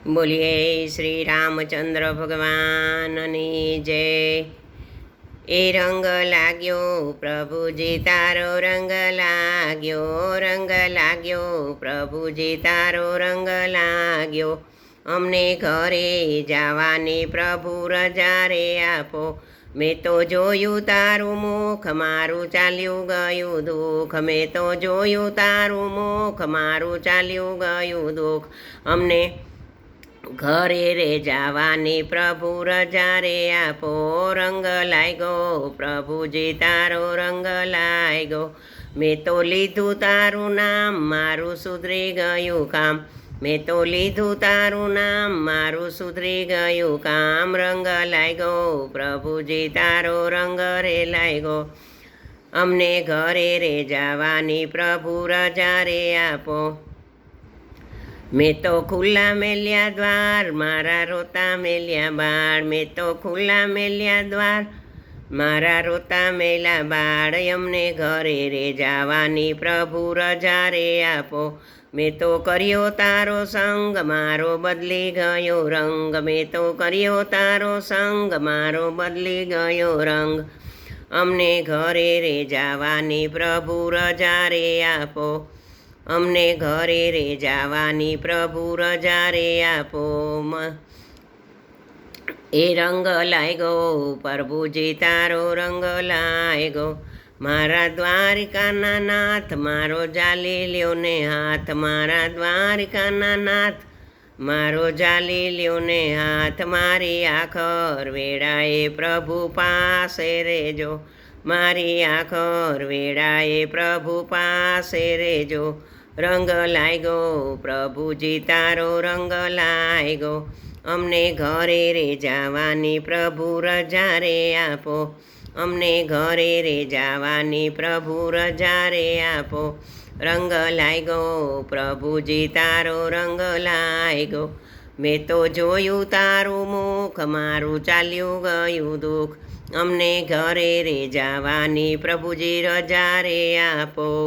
બોલીએ શ્રી રામચંદ્ર ભગવાનની જય। એ રંગ લાગ્યો પ્રભુજી તારો રંગ લાગ્યો પ્રભુજી તારો રંગ લાગ્યો। અમને ઘરે જવાની પ્રભુ રજા રે આપો। મેં તો જોયું તારું મુખ મારું ચાલ્યું ગયું દુઃખ। મેં તો જોયું તારું મુખ મારું ચાલ્યું ગયું દુઃખ। અમને ઘરે રે જવાની પ્રભુ રજા રે આપો। રંગ લાગ્યો પ્રભુજી તારો રંગ લાગ્યો। મેં તો લીધું તારું નામ મારું સુધરી ગયું કામ। મેં તો લીધું તારું નામ મારું સુધરી ગયું કામ। રંગ લાગ્યો પ્રભુજી તારો રંગ રે લાગ્યો। અમને ઘરે રે જવાની પ્રભુ રજા રે આપો। મેં તો ખુલ્લા મેલ્યા દ્વાર મારા રોતા મેલ્યા બાળ। મેં તો ખુલ્લા મેલ્યા દ્વાર મારા રોતા મેલ્યા બાળ। અમને ઘરે રે જવાની પ્રભુ રજા રે આપો। મેં તો કર્યો તારો સંગ મારો બદલી ગયો રંગ। મેં તો કર્યો તારો સંગ મારો બદલી ગયો રંગ। અમને ઘરે રે જવાની પ્રભુ રજા રે આપો। અમને ઘરે રે જવાની પ્રભુ રજા રે આપો। એ રંગ લાગ્યો પ્રભુજી તારો રંગ લાગ્યો। મારા દ્વારિકાના નાથ મારો જાલી લ્યો ને હાથ। મારા દ્વારિકાના નાથ મારો જાલી લ્યો ને હાથ। મારી આખર વેળાએ પ્રભુ પાસે રેજો। મારી આખર વેળાએ પ્રભુ પાસે રેજો। રંગ લાગ્યો પ્રભુજી તારો રંગ લાગ્યો। અમને ઘરે રે જવાની પ્રભુ રજા રે આપો। અમને ઘરે રે જવાની પ્રભુ રજા રે આપો। રંગ લાગ્યો પ્રભુજી તારો રંગ લાગ્યો। મેં તો જોયું તારું મુખ મારું ચાલ્યું ગયું દુઃખ। અમને ઘરે રે જવાની પ્રભુજી રજા રે આપો।